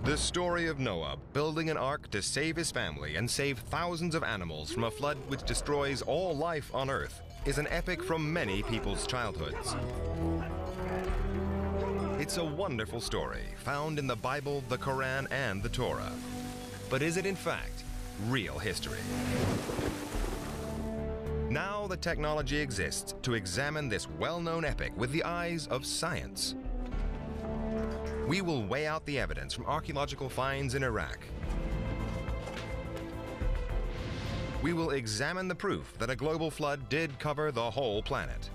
The story of Noah building an ark to save his family and save thousands of animals from a flood which destroys all life on earth is an epic from many people's childhoods. It's a wonderful story found in the Bible, the Quran, and the Torah. But is it in fact real history? Now the technology exists to examine this well-known epic with the eyes of science. We will weigh out the evidence from archaeological finds in Iraq. We will examine the proof that a global flood did cover the whole planet.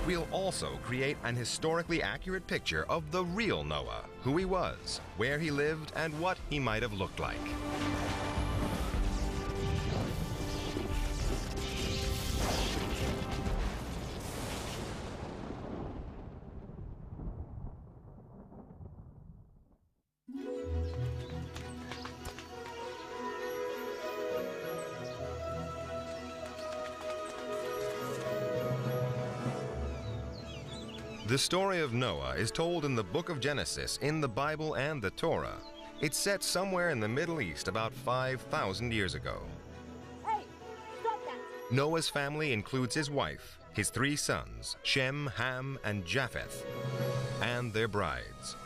We'll also create an historically accurate picture of the real Noah, who he was, where he lived, and what he might have looked like. The story of Noah is told in the book of Genesis, in the Bible and the Torah. It's set somewhere in the Middle East about 5,000 years ago. Hey, stop that! Noah's family includes his wife, his 3 sons, Shem, Ham, and Japheth, and their brides.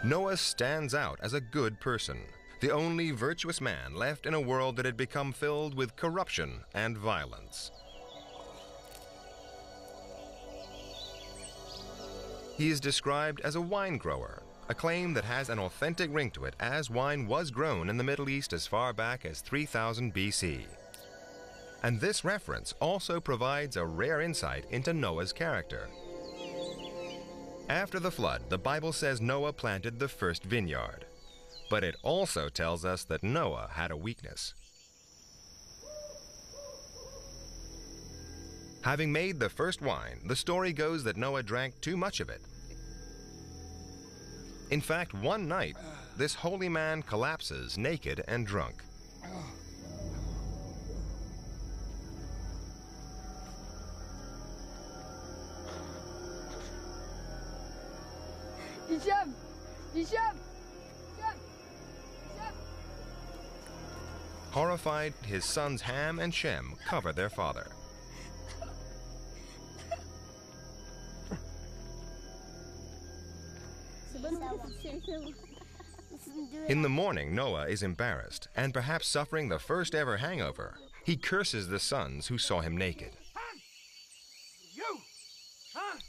Noah stands out as a good person, the only virtuous man left in a world that had become filled with corruption and violence. He is described as a wine grower, a claim that has an authentic ring to it, as wine was grown in the Middle East as far back as 3000 BC. And this reference also provides a rare insight into Noah's character. After the flood, the Bible says Noah planted the first vineyard. But it also tells us that Noah had a weakness. Having made the first wine, the story goes that Noah drank too much of it. In fact, one night, this holy man collapses naked and drunk. Hisham! Hisham! Horrified, his sons Ham and Shem cover their father. In the morning, Noah is embarrassed and perhaps suffering the first ever hangover. He curses the sons who saw him naked.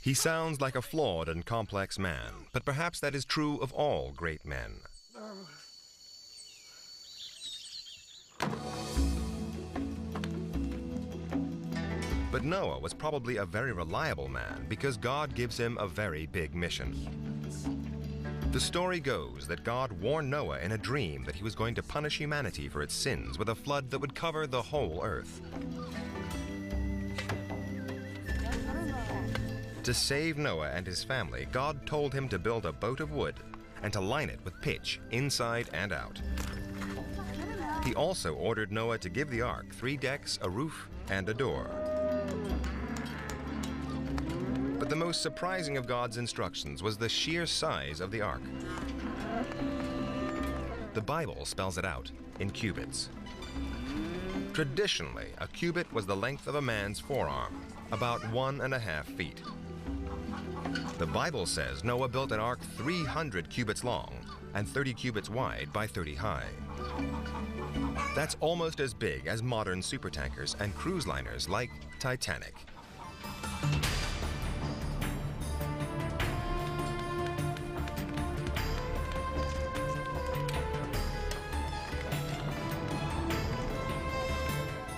He sounds like a flawed and complex man, but perhaps that is true of all great men. But Noah was probably a very reliable man because God gives him a very big mission. The story goes that God warned Noah in a dream that he was going to punish humanity for its sins with a flood that would cover the whole earth. To save Noah and his family, God told him to build a boat of wood and to line it with pitch inside and out. He also ordered Noah to give the ark 3 decks, a roof, and a door. But the most surprising of God's instructions was the sheer size of the ark. The Bible spells it out in cubits. Traditionally, a cubit was the length of a man's forearm, about 1.5 feet. The Bible says Noah built an ark 300 cubits long and 30 cubits wide by 30 high. That's almost as big as modern supertankers and cruise liners like Titanic.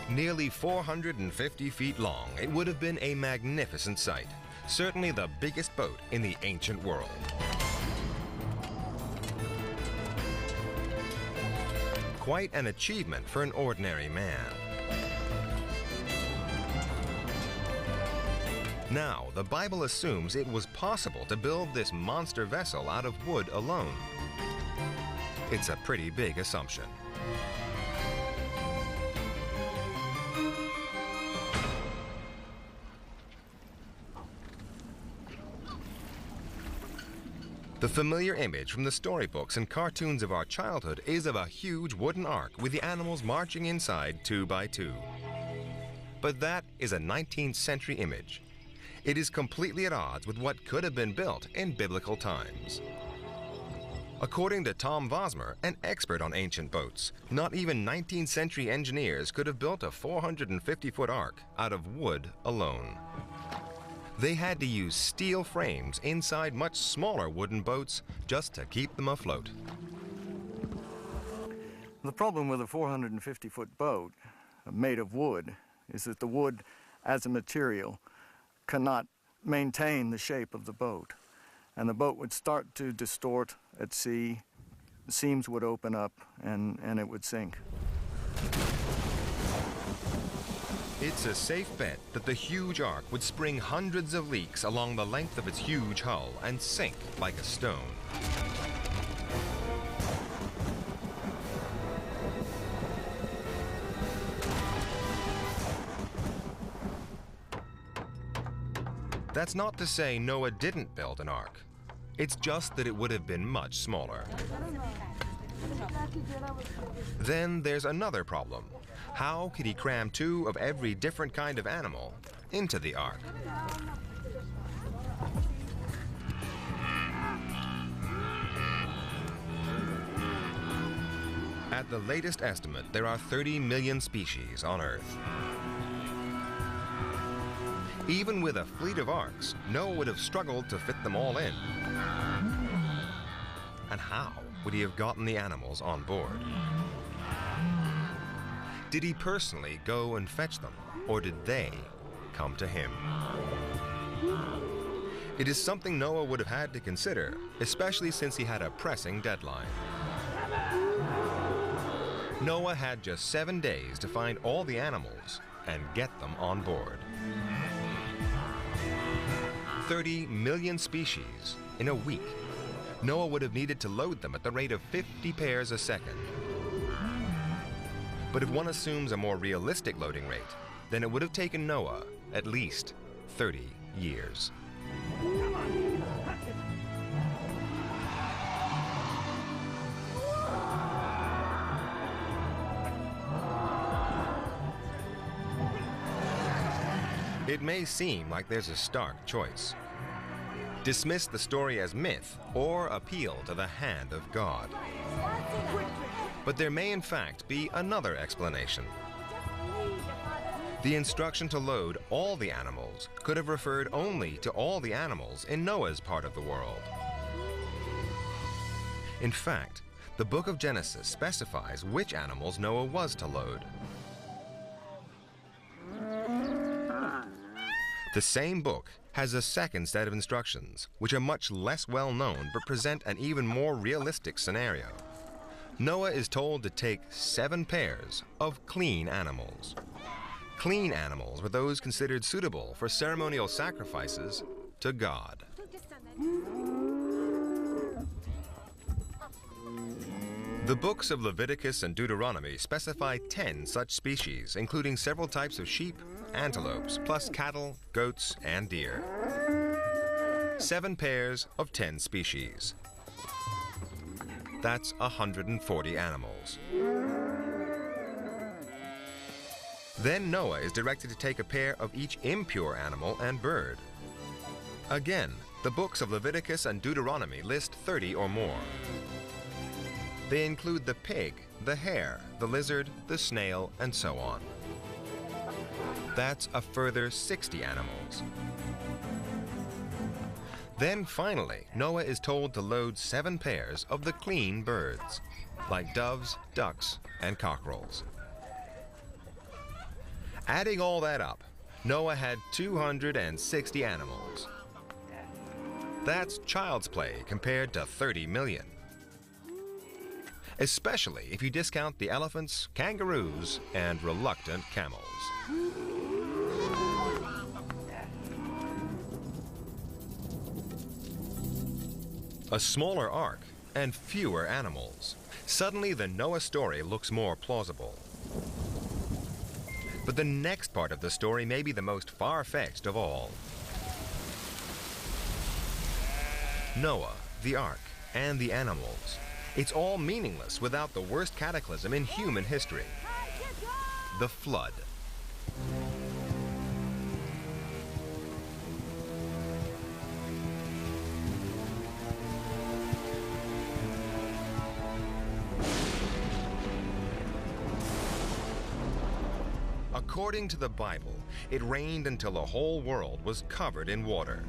Nearly 450 feet long, it would have been a magnificent sight. Certainly the biggest boat in the ancient world. Quite an achievement for an ordinary man. Now, the Bible assumes it was possible to build this monster vessel out of wood alone. It's a pretty big assumption. The familiar image from the storybooks and cartoons of our childhood is of a huge wooden ark with the animals marching inside 2 by 2. But that is a 19th century image. It is completely at odds with what could have been built in biblical times. According to Tom Vosmer, an expert on ancient boats, not even 19th century engineers could have built a 450-foot ark out of wood alone. They had to use steel frames inside much smaller wooden boats just to keep them afloat. The problem with a 450-foot boat made of wood is that the wood as a material cannot maintain the shape of the boat. And the boat would start to distort at sea, the seams would open up, and it would sink. It's a safe bet that the huge ark would spring hundreds of leaks along the length of its huge hull and sink like a stone. That's not to say Noah didn't build an ark. It's just that it would have been much smaller. Then there's another problem. How could he cram 2 of every different kind of animal into the ark? At the latest estimate, there are 30 million species on Earth. Even with a fleet of arks, Noah would have struggled to fit them all in. And how would he have gotten the animals on board? Did he personally go and fetch them, or did they come to him? It is something Noah would have had to consider, especially since he had a pressing deadline. Noah had just 7 days to find all the animals and get them on board. 30 million species in a week. Noah would have needed to load them at the rate of 50 pairs a second. But if one assumes a more realistic loading rate, then it would have taken Noah at least 30 years. It may seem like there's a stark choice. Dismiss the story as myth or appeal to the hand of God. But there may in fact be another explanation. The instruction to load all the animals could have referred only to all the animals in Noah's part of the world. In fact, the book of Genesis specifies which animals Noah was to load. The same book has a second set of instructions, which are much less well known but present an even more realistic scenario. Noah is told to take 7 pairs of clean animals. Clean animals were those considered suitable for ceremonial sacrifices to God. The books of Leviticus and Deuteronomy specify 10 such species, including several types of sheep, antelopes, plus cattle, goats, and deer. 7 pairs of 10 species. That's 140 animals. Then Noah is directed to take a pair of each impure animal and bird. Again, the books of Leviticus and Deuteronomy list 30 or more. They include the pig, the hare, the lizard, the snail, and so on. That's a further 60 animals. Then finally, Noah is told to load 7 pairs of the clean birds, like doves, ducks, and cockerels. Adding all that up, Noah had 260 animals. That's child's play compared to 30 million. Especially if you discount the elephants, kangaroos, and reluctant camels. A smaller ark and fewer animals. Suddenly the Noah story looks more plausible. But the next part of the story may be the most far-fetched of all. Noah the ark, and the animals. It's all meaningless without the worst cataclysm in human history, the flood. According to the Bible, it rained until the whole world was covered in water.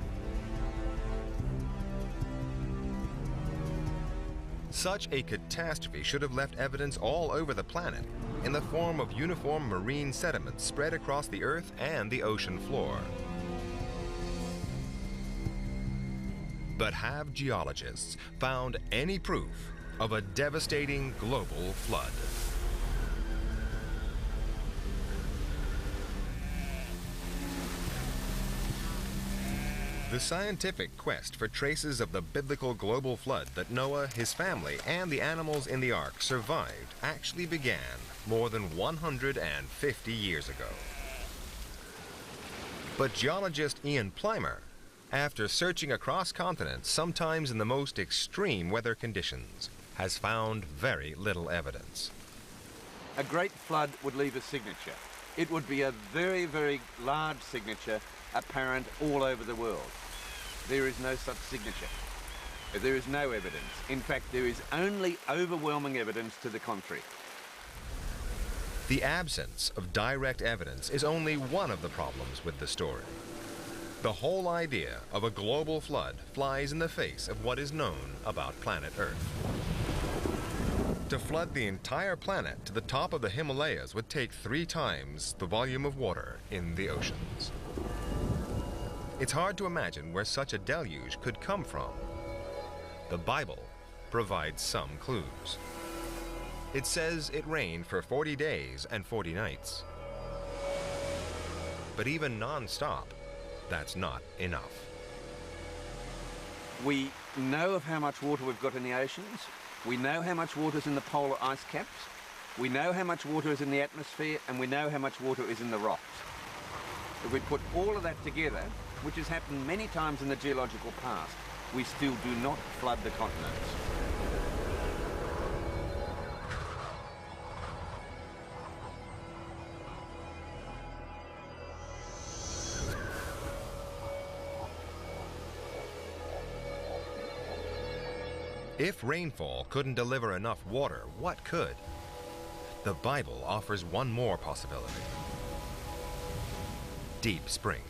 Such a catastrophe should have left evidence all over the planet in the form of uniform marine sediments spread across the earth and the ocean floor. But have geologists found any proof of a devastating global flood? The scientific quest for traces of the biblical global flood that Noah, his family, and the animals in the ark survived actually began more than 150 years ago. But geologist Ian Plimer, after searching across continents, sometimes in the most extreme weather conditions, has found very little evidence. A great flood would leave a signature. It would be a very, very large signature apparent all over the world. There is no such signature. There is no evidence. In fact, there is only overwhelming evidence to the contrary. The absence of direct evidence is only one of the problems with the story. The whole idea of a global flood flies in the face of what is known about planet Earth. To flood the entire planet to the top of the Himalayas would take 3 times the volume of water in the oceans. It's hard to imagine where such a deluge could come from. The Bible provides some clues. It says it rained for 40 days and 40 nights. But even non-stop, that's not enough. We know of how much water we've got in the oceans. We know how much water is in the polar ice caps. We know how much water is in the atmosphere, and we know how much water is in the rocks. If we put all of that together, which has happened many times in the geological past, we still do not flood the continents. If rainfall couldn't deliver enough water, what could? The Bible offers one more possibility. Deep springs.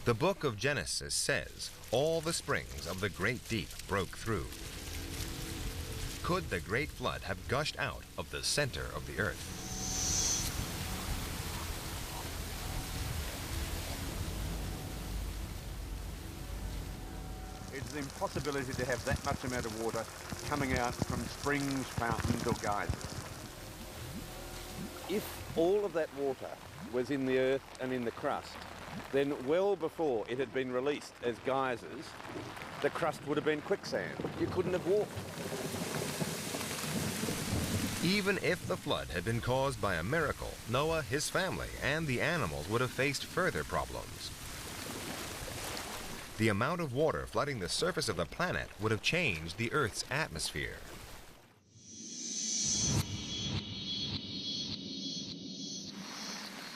The book of Genesis says all the springs of the great deep broke through. Could the great flood have gushed out of the center of the earth? It's an impossibility to have that much amount of water coming out from springs, fountains or geysers. If all of that water was in the earth and in the crust, then well before it had been released as geysers, the crust would have been quicksand. You couldn't have walked. Even if the flood had been caused by a miracle, Noah, his family, and the animals would have faced further problems. The amount of water flooding the surface of the planet would have changed the Earth's atmosphere.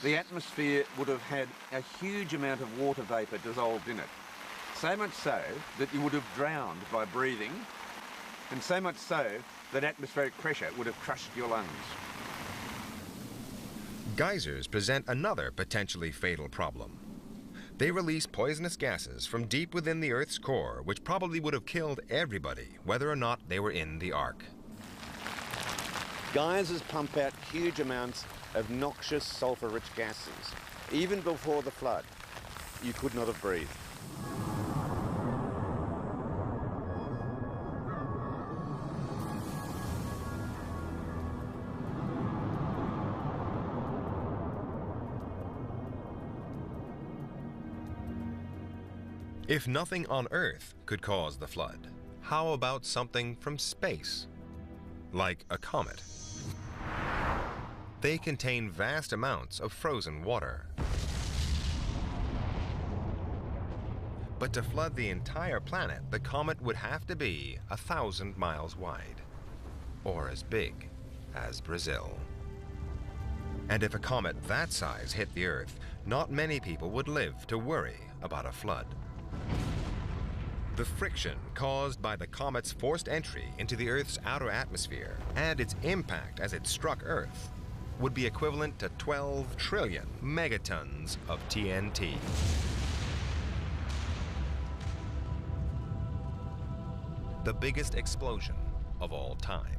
The atmosphere would have had a huge amount of water vapour dissolved in it. So much so that you would have drowned by breathing, and so much so that atmospheric pressure would have crushed your lungs. Geysers present another potentially fatal problem. They release poisonous gases from deep within the Earth's core, which probably would have killed everybody, whether or not they were in the ark. Geysers pump out huge amounts of noxious sulfur-rich gases. Even before the flood, you could not have breathed. If nothing on Earth could cause the flood, how about something from space? Like a comet. They contain vast amounts of frozen water. But to flood the entire planet, the comet would have to be 1,000 miles wide, or as big as Brazil. And if a comet that size hit the Earth, not many people would live to worry about a flood. The friction caused by the comet's forced entry into the Earth's outer atmosphere and its impact as it struck Earth would be equivalent to 12 trillion megatons of TNT. The biggest explosion of all time.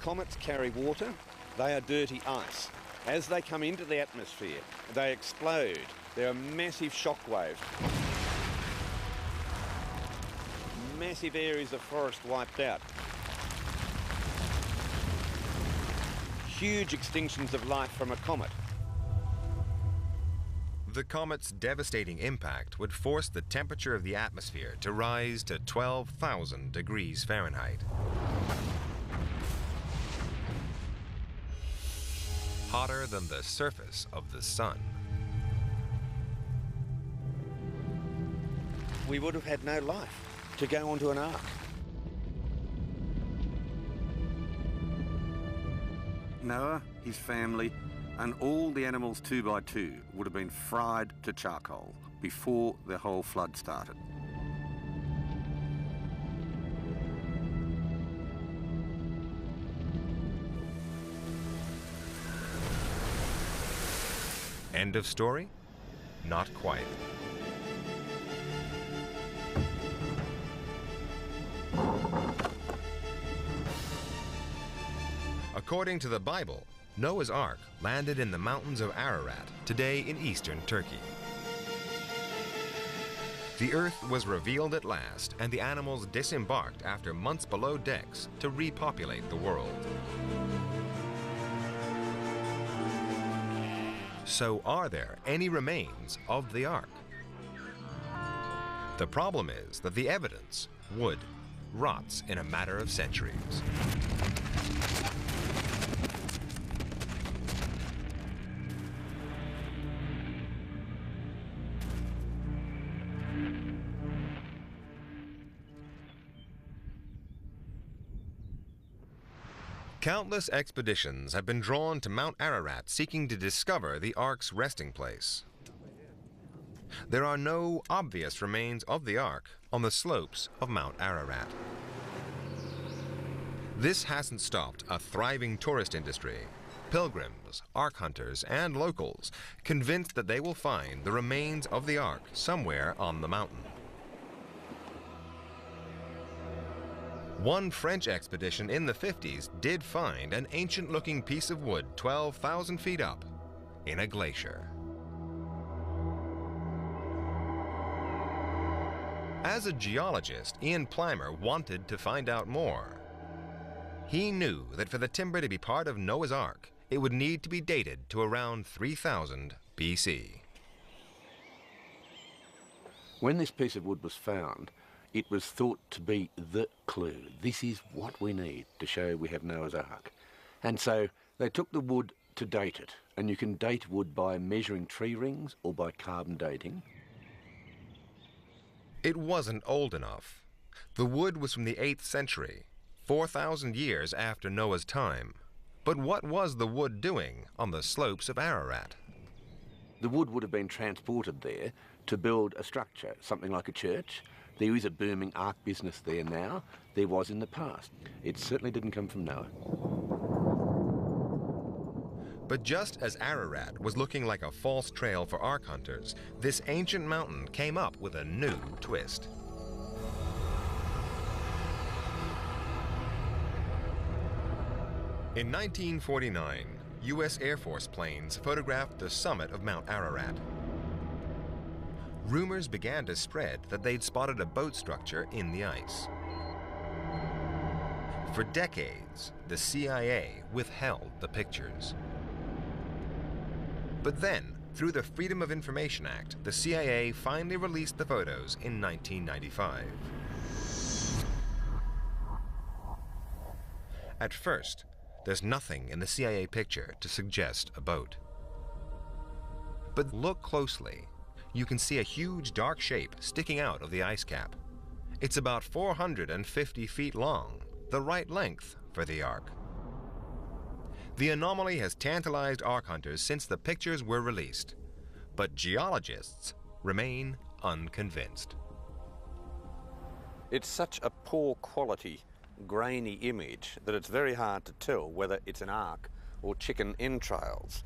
Comets carry water, they are dirty ice. As they come into the atmosphere, they explode. There are massive shock waves. Massive areas of forest wiped out. Huge extinctions of life from a comet. The comet's devastating impact would force the temperature of the atmosphere to rise to 12,000 degrees Fahrenheit. Hotter than the surface of the sun. We would have had no life to go onto an ark. Noah, his family, and all the animals 2 by 2 would have been fried to charcoal before the whole flood started. End of story? Not quite. According to the Bible, Noah's Ark landed in the mountains of Ararat, today in eastern Turkey. The earth was revealed at last, and the animals disembarked after months below decks to repopulate the world. So are there any remains of the Ark? The problem is that the evidence, wood, rots in a matter of centuries. Countless expeditions have been drawn to Mount Ararat seeking to discover the Ark's resting place. There are no obvious remains of the Ark on the slopes of Mount Ararat. This hasn't stopped a thriving tourist industry, pilgrims, Ark hunters, and locals convinced that they will find the remains of the Ark somewhere on the mountain. One French expedition in the 50s did find an ancient-looking piece of wood 12,000 feet up in a glacier. As a geologist, Ian Plimer wanted to find out more. He knew that for the timber to be part of Noah's Ark, it would need to be dated to around 3000 BC. When this piece of wood was found, it was thought to be the clue. This is what we need to show we have Noah's Ark. And so they took the wood to date it. And you can date wood by measuring tree rings or by carbon dating. It wasn't old enough. The wood was from the 8th century, 4,000 years after Noah's time. But what was the wood doing on the slopes of Ararat? The wood would have been transported there to build a structure, something like a church. There is a booming ark business there now. There was in the past. It certainly didn't come from Noah. But just as Ararat was looking like a false trail for ark hunters, this ancient mountain came up with a new twist. In 1949, U.S. Air Force planes photographed the summit of Mount Ararat. Rumors began to spread that they'd spotted a boat structure in the ice. For decades, the CIA withheld the pictures. But then, through the Freedom of Information Act, the CIA finally released the photos in 1995. At first, there's nothing in the CIA picture to suggest a boat. But look closely. you can see a huge dark shape sticking out of the ice cap. It's about 450 feet long, the right length for the Ark. The anomaly has tantalized Ark hunters since the pictures were released, but geologists remain unconvinced. It's such a poor quality, grainy image that it's very hard to tell whether it's an ark or chicken entrails.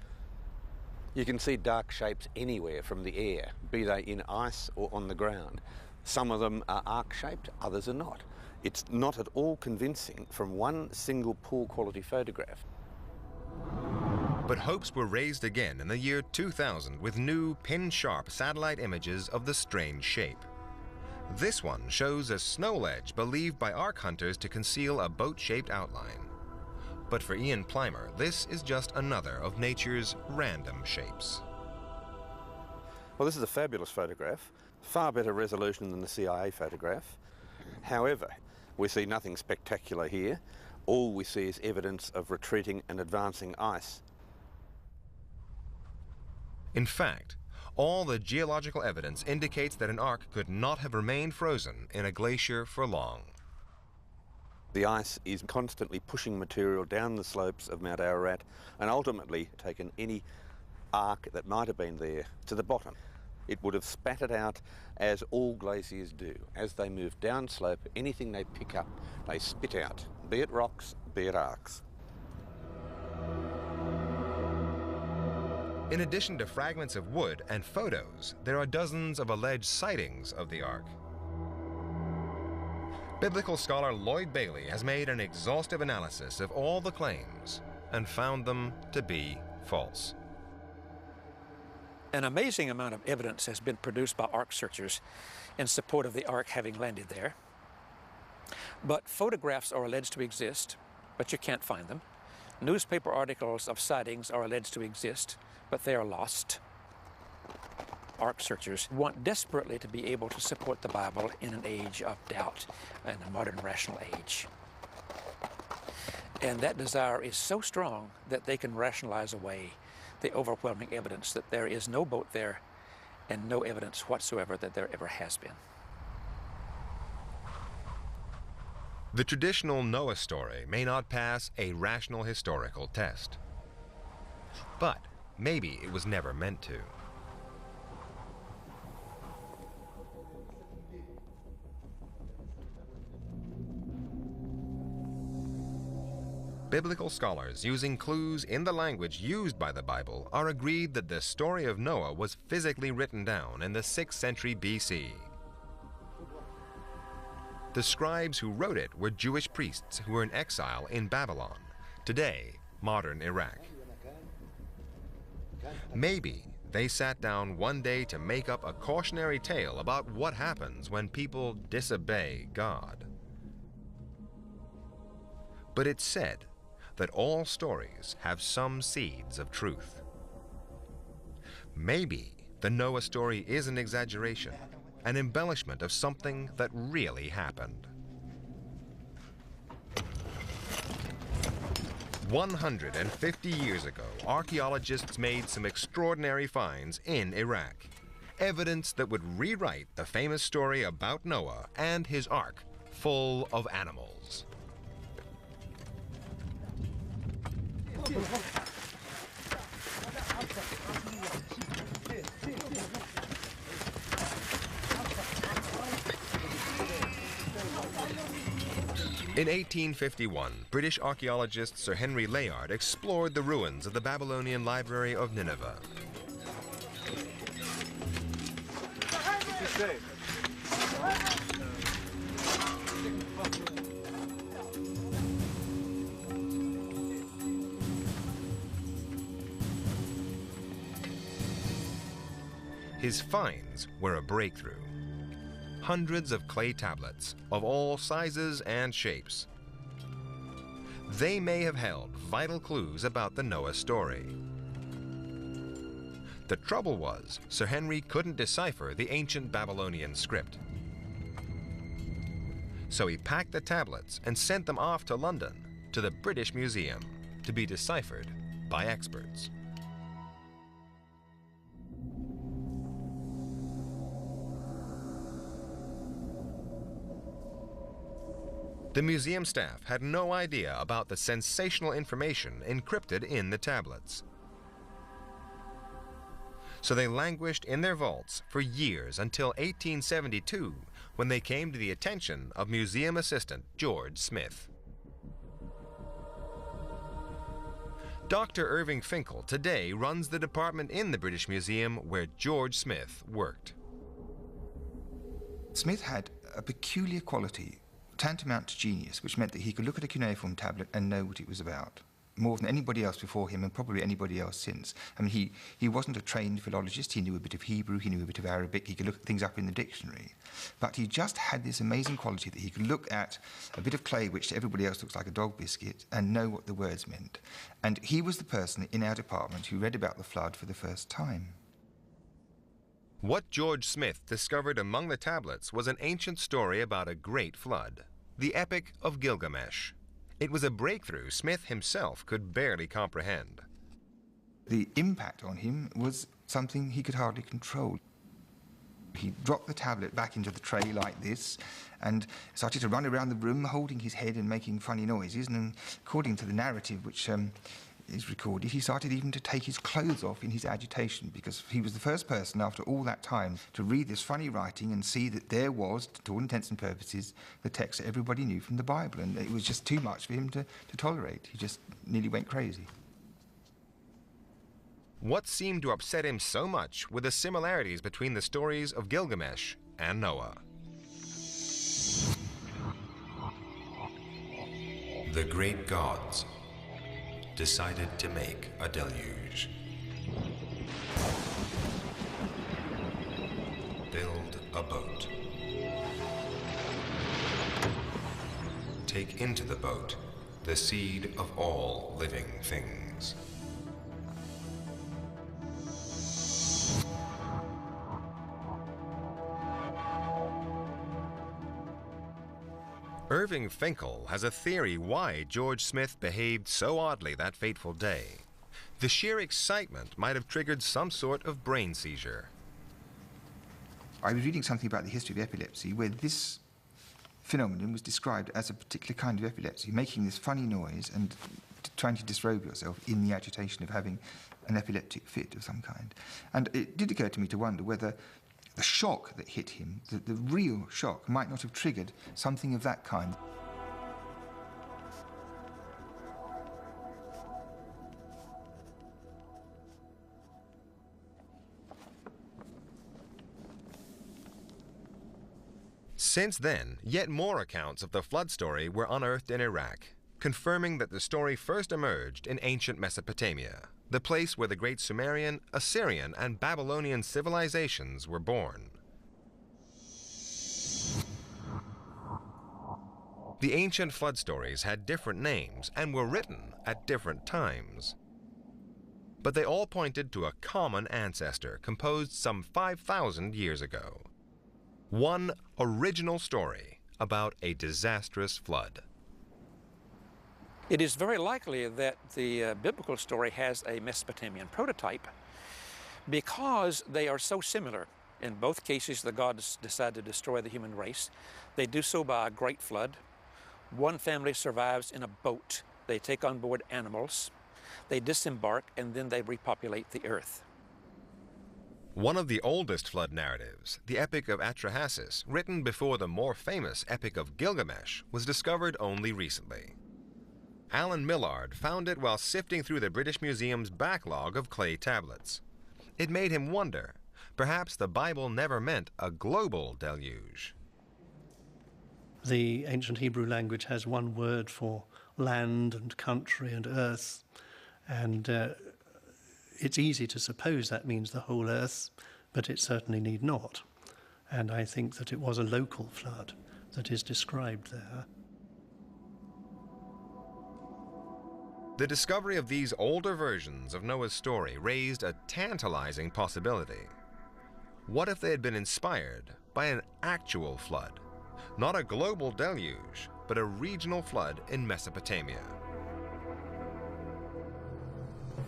You can see dark shapes anywhere from the air, be they in ice or on the ground. Some of them are ark-shaped, others are not. It's not at all convincing from one single poor quality photograph. But hopes were raised again in the year 2000 with new pin-sharp satellite images of the strange shape. This one shows a snow ledge believed by Ark hunters to conceal a boat-shaped outline. But for Ian Plimer, this is just another of nature's random shapes. Well, this is a fabulous photograph, far better resolution than the CIA photograph. However, we see nothing spectacular here. All we see is evidence of retreating and advancing ice. In fact, all the geological evidence indicates that an Ark could not have remained frozen in a glacier for long. The ice is constantly pushing material down the slopes of Mount Ararat and ultimately taken any ark that might have been there to the bottom. It would have spat it out as all glaciers do. As they move downslope, anything they pick up, they spit out, be it rocks, be it arks. In addition to fragments of wood and photos, there are dozens of alleged sightings of the Ark. Biblical scholar Lloyd Bailey has made an exhaustive analysis of all the claims and found them to be false. An amazing amount of evidence has been produced by Ark searchers in support of the Ark having landed there. But photographs are alleged to exist, but you can't find them. Newspaper articles of sightings are alleged to exist, but they are lost. Ark searchers want desperately to be able to support the Bible in an age of doubt, in a modern rational age. And that desire is so strong that they can rationalize away the overwhelming evidence that there is no boat there and no evidence whatsoever that there ever has been. The traditional Noah story may not pass a rational historical test, but maybe it was never meant to. Biblical scholars, using clues in the language used by the Bible, are agreed that the story of Noah was physically written down in the 6th century BC. The scribes who wrote it were Jewish priests who were in exile in Babylon, today modern Iraq. Maybe they sat down one day to make up a cautionary tale about what happens when people disobey God. But it's said that all stories have some seeds of truth. Maybe the Noah story is an exaggeration, an embellishment of something that really happened. 150 years ago, archaeologists made some extraordinary finds in Iraq. Evidence that would rewrite the famous story about Noah and his ark full of animals. In 1851, British archaeologist Sir Henry Layard explored the ruins of the Babylonian Library of Nineveh. His finds were a breakthrough. Hundreds of clay tablets of all sizes and shapes. They may have held vital clues about the Noah story. The trouble was, Sir Henry couldn't decipher the ancient Babylonian script. So he packed the tablets and sent them off to London, to the British Museum, to be deciphered by experts. The museum staff had no idea about the sensational information encrypted in the tablets. So they languished in their vaults for years until 1872, when they came to the attention of museum assistant George Smith. Dr. Irving Finkel today runs the department in the British Museum where George Smith worked. Smith had a peculiar quality, tantamount to genius, which meant that he could look at a cuneiform tablet and know what it was about, more than anybody else before him and probably anybody else since. I mean, he wasn't a trained philologist. He knew a bit of Hebrew, he knew a bit of Arabic, he could look things up in the dictionary. But he just had this amazing quality that he could look at a bit of clay which to everybody else looks like a dog biscuit and know what the words meant. And he was the person in our department who read about the flood for the first time. What George Smith discovered among the tablets was an ancient story about a great flood, the Epic of Gilgamesh. It was a breakthrough Smith himself could barely comprehend. The impact on him was something he could hardly control. He dropped the tablet back into the tray like this and started to run around the room holding his head and making funny noises, and according to the narrative which is recorded, he started even to take his clothes off in his agitation, because he was the first person after all that time to read this funny writing and see that there was, to all intents and purposes, the text that everybody knew from the Bible, and it was just too much for him to tolerate. He just nearly went crazy. What seemed to upset him so much were the similarities between the stories of Gilgamesh and Noah. The great gods decided to make a deluge. Build a boat. Take into the boat the seed of all living things. Irving Finkel has a theory why George Smith behaved so oddly that fateful day. The sheer excitement might have triggered some sort of brain seizure. I was reading something about the history of epilepsy where this phenomenon was described as a particular kind of epilepsy, making this funny noise and trying to disrobe yourself in the agitation of having an epileptic fit of some kind. And it did occur to me to wonder whether the shock that hit him, the real shock, might not have triggered something of that kind. Since then, yet more accounts of the flood story were unearthed in Iraq, confirming that the story first emerged in ancient Mesopotamia, the place where the great Sumerian, Assyrian, and Babylonian civilizations were born. The ancient flood stories had different names and were written at different times. But they all pointed to a common ancestor composed some 5,000 years ago. One original story about a disastrous flood. It is very likely that the biblical story has a Mesopotamian prototype because they are so similar. In both cases, the gods decide to destroy the human race. They do so by a great flood. One family survives in a boat. They take on board animals. They disembark, and then they repopulate the earth. One of the oldest flood narratives, the Epic of Atrahasis, written before the more famous Epic of Gilgamesh, was discovered only recently. Alan Millard found it while sifting through the British Museum's backlog of clay tablets. It made him wonder, perhaps the Bible never meant a global deluge. The ancient Hebrew language has one word for land and country and earth, and it's easy to suppose that means the whole earth, but it certainly need not. And I think that it was a local flood that is described there. The discovery of these older versions of Noah's story raised a tantalizing possibility. What if they had been inspired by an actual flood? Not a global deluge, but a regional flood in Mesopotamia.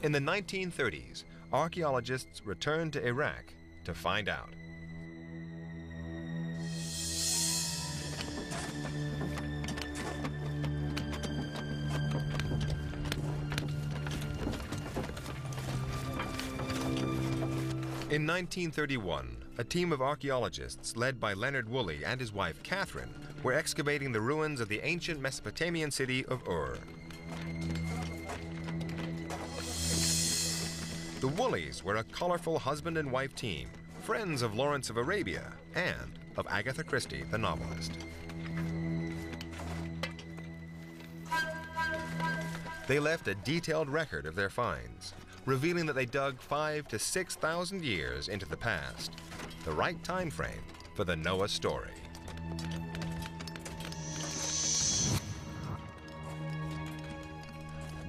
In the 1930s, archaeologists returned to Iraq to find out. In 1931, a team of archaeologists led by Leonard Woolley and his wife Catherine were excavating the ruins of the ancient Mesopotamian city of Ur. The Woolleys were a colorful husband and wife team, friends of Lawrence of Arabia and of Agatha Christie, the novelist. They left a detailed record of their finds, revealing that they dug 5,000 to 6,000 years into the past, the right time frame for the Noah story.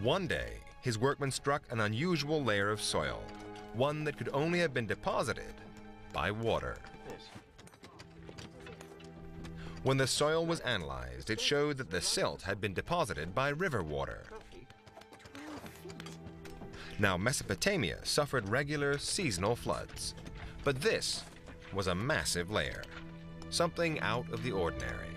One day, his workmen struck an unusual layer of soil, one that could only have been deposited by water. When the soil was analyzed, it showed that the silt had been deposited by river water. Now, Mesopotamia suffered regular seasonal floods, but this was a massive layer, something out of the ordinary.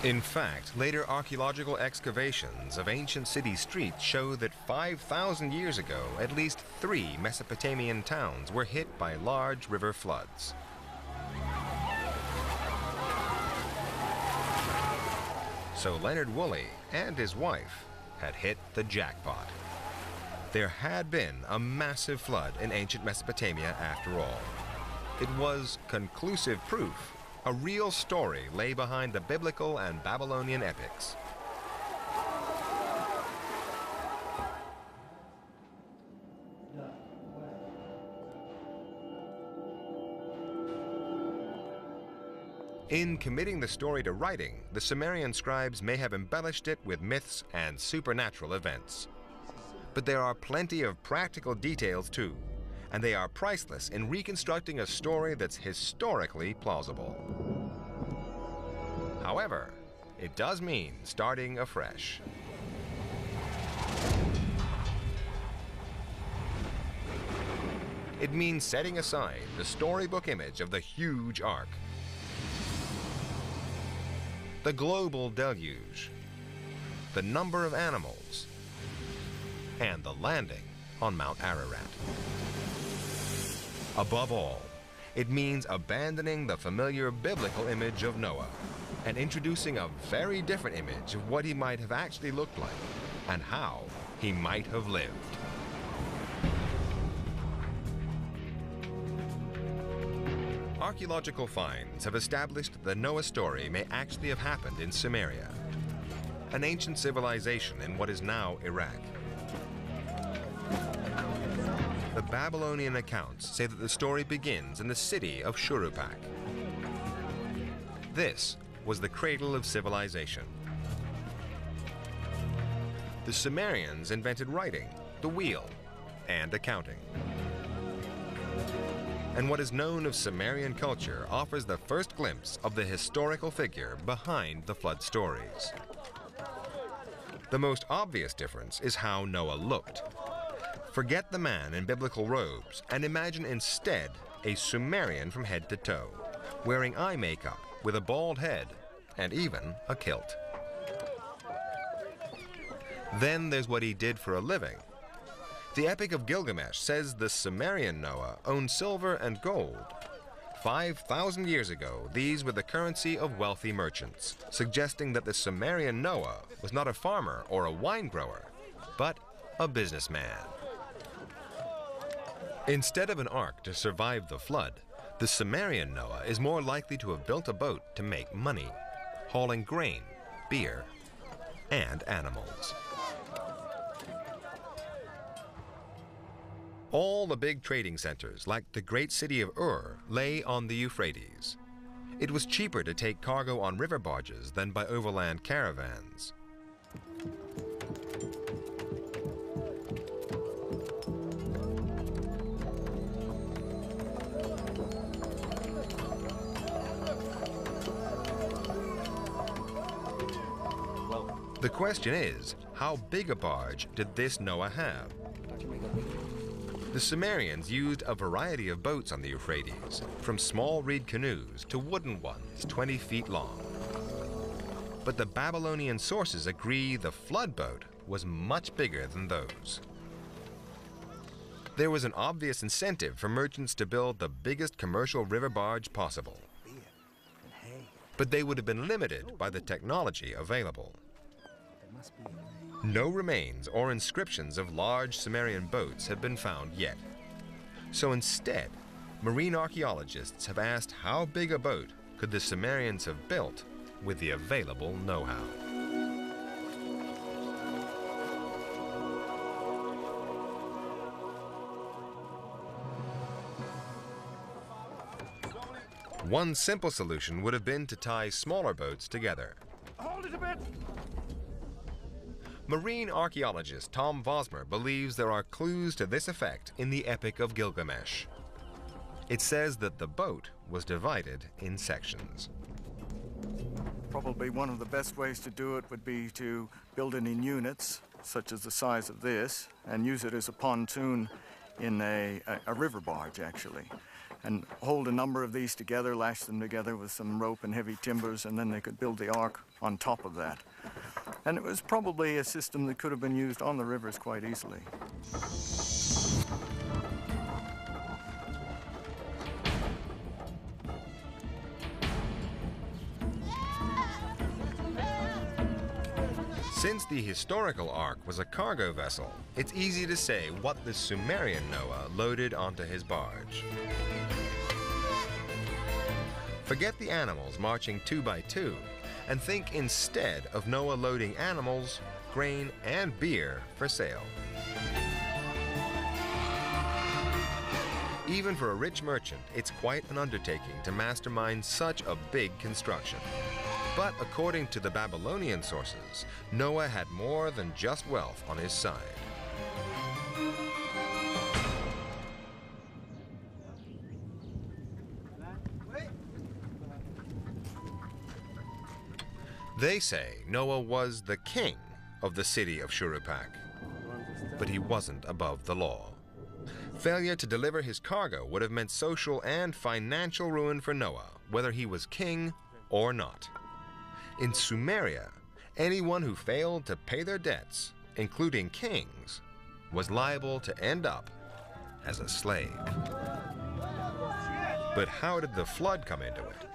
In fact, later archaeological excavations of ancient city streets show that 5,000 years ago, at least 3 Mesopotamian towns were hit by large river floods. So Leonard Woolley and his wife had hit the jackpot. There had been a massive flood in ancient Mesopotamia after all. It was conclusive proof a real story lay behind the biblical and Babylonian epics. In committing the story to writing, the Sumerian scribes may have embellished it with myths and supernatural events. But there are plenty of practical details too, and they are priceless in reconstructing a story that's historically plausible. However, it does mean starting afresh. It means setting aside the storybook image of the huge ark, the global deluge, the number of animals, and the landing on Mount Ararat. Above all, it means abandoning the familiar biblical image of Noah and introducing a very different image of what he might have actually looked like and how he might have lived. Archaeological finds have established that the Noah story may actually have happened in Sumeria, an ancient civilization in what is now Iraq. The Babylonian accounts say that the story begins in the city of Shurupak. This was the cradle of civilization. The Sumerians invented writing, the wheel, and accounting. And what is known of Sumerian culture offers the first glimpse of the historical figure behind the flood stories. The most obvious difference is how Noah looked. Forget the man in biblical robes and imagine instead a Sumerian from head to toe, wearing eye makeup with a bald head and even a kilt. Then there's what he did for a living. The Epic of Gilgamesh says the Sumerian Noah owned silver and gold. 5,000 years ago, these were the currency of wealthy merchants, suggesting that the Sumerian Noah was not a farmer or a wine grower, but a businessman. Instead of an ark to survive the flood, the Sumerian Noah is more likely to have built a boat to make money, hauling grain, beer, and animals. All the big trading centers, like the great city of Ur, lay on the Euphrates. It was cheaper to take cargo on river barges than by overland caravans. The question is, how big a barge did this Noah have? The Sumerians used a variety of boats on the Euphrates, from small reed canoes to wooden ones 20 feet long. But the Babylonian sources agree the flood boat was much bigger than those. There was an obvious incentive for merchants to build the biggest commercial river barge possible. But they would have been limited by the technology available. No remains or inscriptions of large Sumerian boats have been found yet. So instead, marine archaeologists have asked how big a boat could the Sumerians have built with the available know-how. One simple solution would have been to tie smaller boats together. Hold it a bit. Marine archaeologist Tom Vosmer believes there are clues to this effect in the Epic of Gilgamesh. It says that the boat was divided in sections. Probably one of the best ways to do it would be to build it in units, such as the size of this, and use it as a pontoon in a river barge, actually. And hold a number of these together, lash them together with some rope and heavy timbers, and then they could build the ark on top of that. And it was probably a system that could have been used on the rivers quite easily. Since the historical ark was a cargo vessel, it's easy to say what the Sumerian Noah loaded onto his barge. Forget the animals marching 2 by 2, and think instead of Noah loading animals, grain, and beer for sale. Even for a rich merchant, it's quite an undertaking to mastermind such a big construction. But according to the Babylonian sources, Noah had more than just wealth on his side. They say Noah was the king of the city of Shuruppak, but he wasn't above the law. Failure to deliver his cargo would have meant social and financial ruin for Noah, whether he was king or not. In Sumeria, anyone who failed to pay their debts, including kings, was liable to end up as a slave. But how did the flood come into it?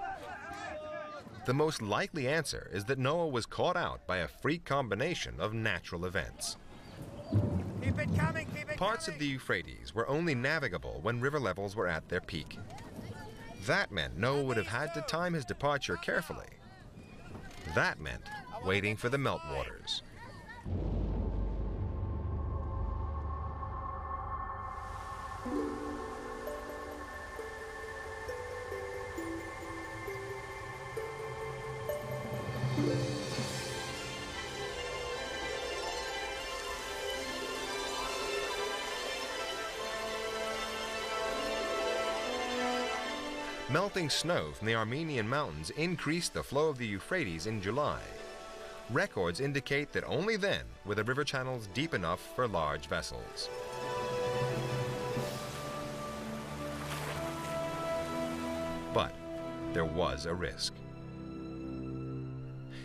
The most likely answer is that Noah was caught out by a freak combination of natural events. Keep it coming, keep it Parts coming. of the Euphrates were only navigable when river levels were at their peak. That meant Noah would have had to time his departure carefully. That meant waiting for the meltwaters. Melting snow from the Armenian mountains increased the flow of the Euphrates in July. Records indicate that only then were the river channels deep enough for large vessels. But there was a risk.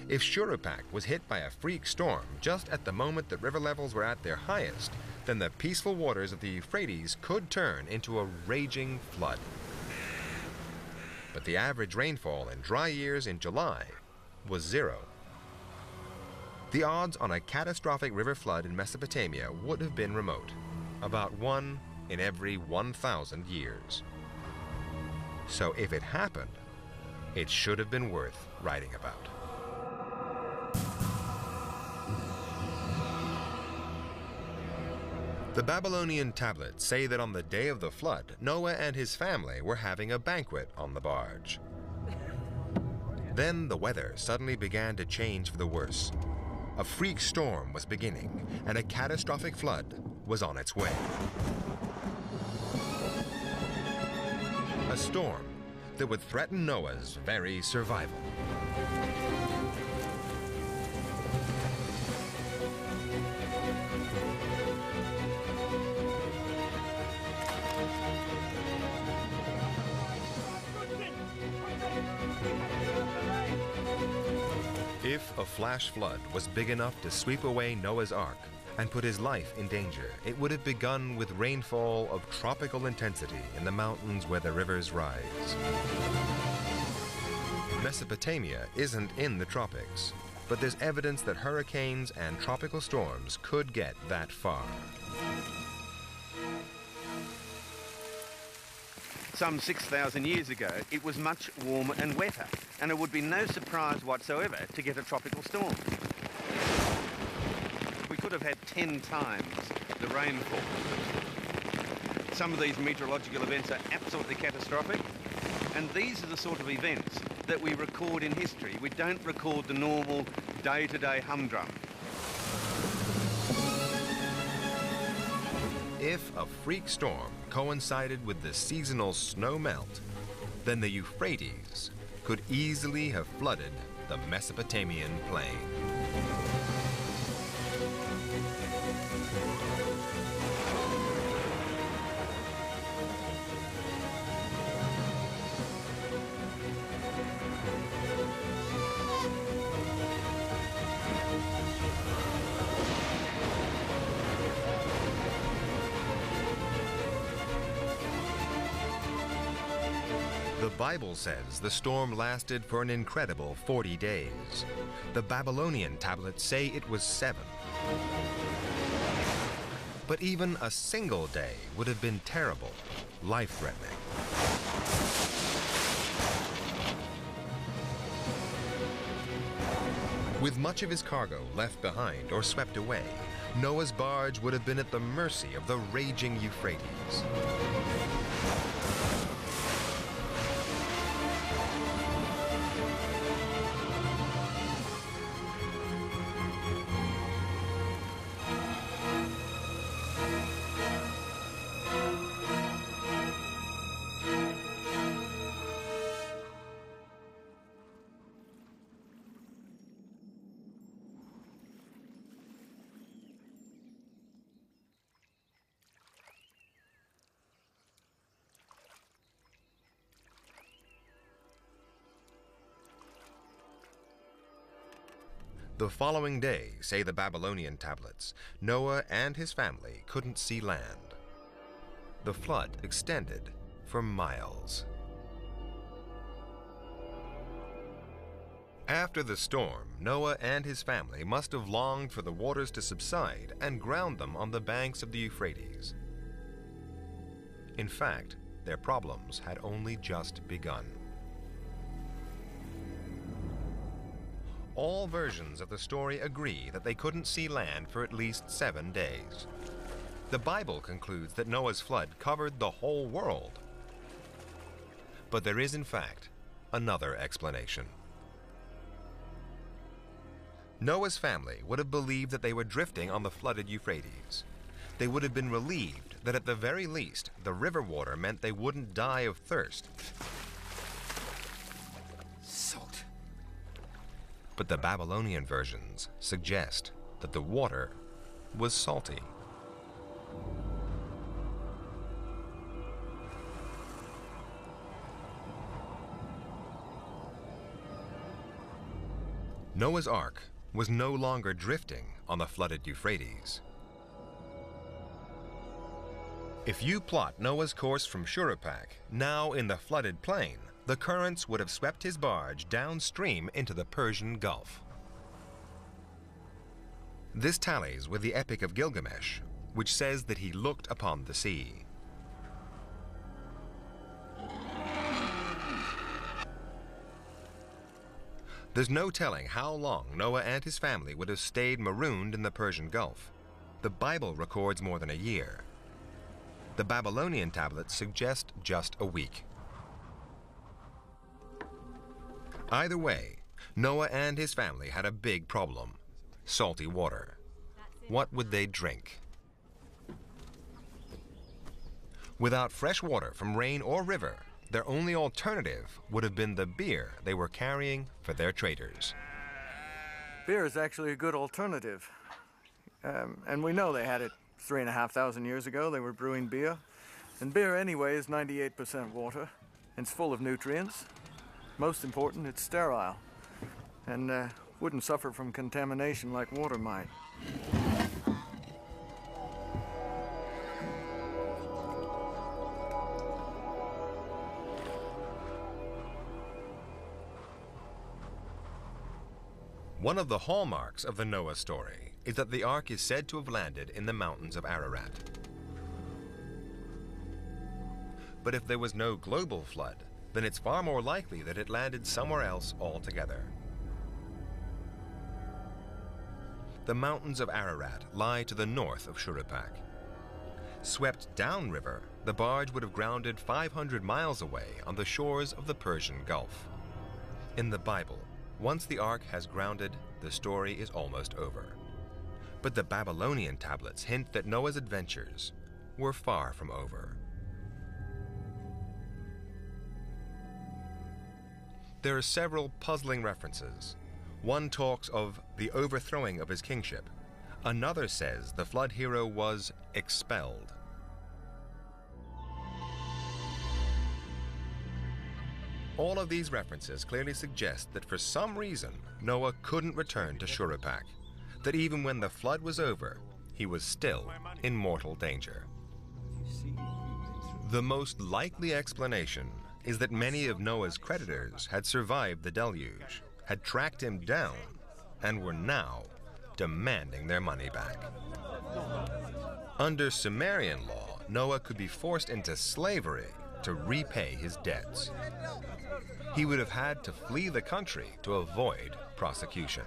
If Shuruppak was hit by a freak storm just at the moment that river levels were at their highest, then the peaceful waters of the Euphrates could turn into a raging flood. But the average rainfall in dry years in July was 0. The odds on a catastrophic river flood in Mesopotamia would have been remote, about 1 in every 1,000 years. So if it happened, it should have been worth writing about. The Babylonian tablets say that on the day of the flood, Noah and his family were having a banquet on the barge. Then the weather suddenly began to change for the worse. A freak storm was beginning, and a catastrophic flood was on its way. A storm that would threaten Noah's very survival. If a flash flood was big enough to sweep away Noah's Ark and put his life in danger, it would have begun with rainfall of tropical intensity in the mountains where the rivers rise. Mesopotamia isn't in the tropics, but there's evidence that hurricanes and tropical storms could get that far. Some 6,000 years ago, it was much warmer and wetter, and it would be no surprise whatsoever to get a tropical storm. We could have had 10 times the rainfall. Some of these meteorological events are absolutely catastrophic, and these are the sort of events that we record in history. We don't record the normal day-to-day humdrum. If a freak storm coincided with the seasonal snow melt, then the Euphrates could easily have flooded the Mesopotamian plain. The Bible says the storm lasted for an incredible 40 days. The Babylonian tablets say it was 7. But even a single day would have been terrible, life-threatening. With much of his cargo left behind or swept away, Noah's barge would have been at the mercy of the raging Euphrates. The following day, say the Babylonian tablets, Noah and his family couldn't see land. The flood extended for miles. After the storm, Noah and his family must have longed for the waters to subside and ground them on the banks of the Euphrates. In fact, their problems had only just begun. All versions of the story agree that they couldn't see land for at least 7 days. The Bible concludes that Noah's flood covered the whole world. But there is, in fact, another explanation. Noah's family would have believed that they were drifting on the flooded Euphrates. They would have been relieved that at the very least, the river water meant they wouldn't die of thirst. Salt. But the Babylonian versions suggest that the water was salty. Noah's Ark was no longer drifting on the flooded Euphrates. If you plot Noah's course from Shuruppak, now in the flooded plain, the currents would have swept his barge downstream into the Persian Gulf. This tallies with the Epic of Gilgamesh, which says that he looked upon the sea. There's no telling how long Noah and his family would have stayed marooned in the Persian Gulf. The Bible records more than a year. The Babylonian tablets suggest just a week. Either way, Noah and his family had a big problem: salty water. What would they drink? Without fresh water from rain or river, their only alternative would have been the beer they were carrying for their traders. Beer is actually a good alternative. And we know they had it 3,500 years ago. They were brewing beer. And beer anyway is 98% water. And it's full of nutrients. Most important, it's sterile. And wouldn't suffer from contamination like water might. One of the hallmarks of the Noah story is that the ark is said to have landed in the mountains of Ararat. But if there was no global flood, then it's far more likely that it landed somewhere else altogether. The mountains of Ararat lie to the north of Shuruppak. Swept downriver, the barge would have grounded 500 miles away on the shores of the Persian Gulf. In the Bible, once the ark has grounded, the story is almost over. But the Babylonian tablets hint that Noah's adventures were far from over. There are several puzzling references. One talks of the overthrowing of his kingship. Another says the flood hero was expelled. All of these references clearly suggest that for some reason, Noah couldn't return to Shuruppak, that even when the flood was over, he was still in mortal danger. The most likely explanation is that many of Noah's creditors had survived the deluge, had tracked him down, and were now demanding their money back. Under Sumerian law, Noah could be forced into slavery to repay his debts. He would have had to flee the country to avoid prosecution.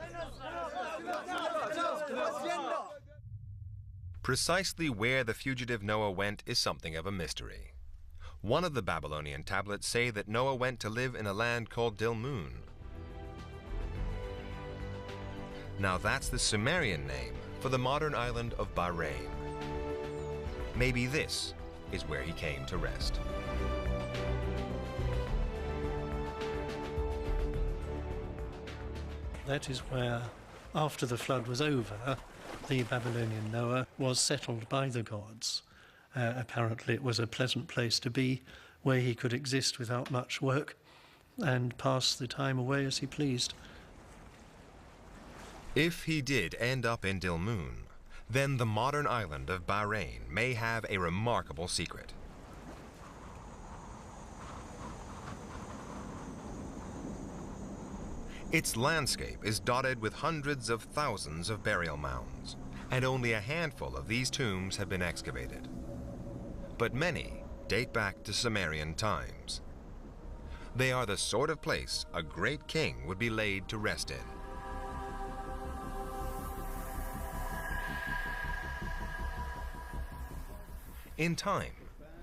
Precisely where the fugitive Noah went is something of a mystery. One of the Babylonian tablets say that Noah went to live in a land called Dilmun. Now that's the Sumerian name for the modern island of Bahrain. Maybe this is where he came to rest. That is where, after the flood was over, the Babylonian Noah was settled by the gods. Apparently it was a pleasant place to be, where he could exist without much work and pass the time away as he pleased. If he did end up in Dilmun, then the modern island of Bahrain may have a remarkable secret. Its landscape is dotted with hundreds of thousands of burial mounds, and only a handful of these tombs have been excavated. But many date back to Sumerian times. They are the sort of place a great king would be laid to rest in. In time,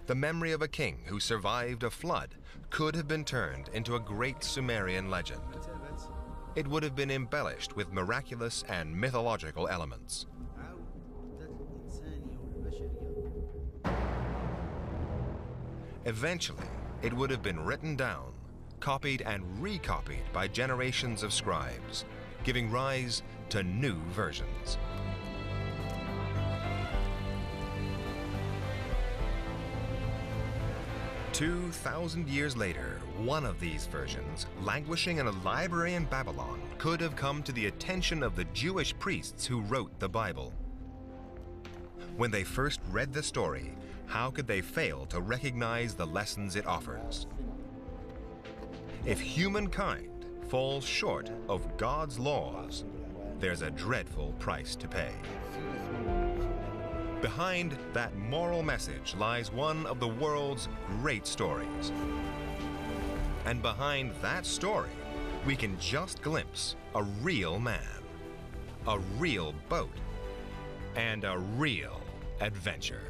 the memory of a king who survived a flood could have been turned into a great Sumerian legend. It would have been embellished with miraculous and mythological elements. Eventually, it would have been written down, copied and recopied by generations of scribes, giving rise to new versions. "2,000 years later, one of these versions, languishing in a library in Babylon, could have come to the attention of the Jewish priests who wrote the Bible. When they first read the story, how could they fail to recognize the lessons it offers? If humankind falls short of God's laws, there's a dreadful price to pay. Behind that moral message lies one of the world's great stories. And behind that story, we can just glimpse a real man, a real boat, and a real adventure.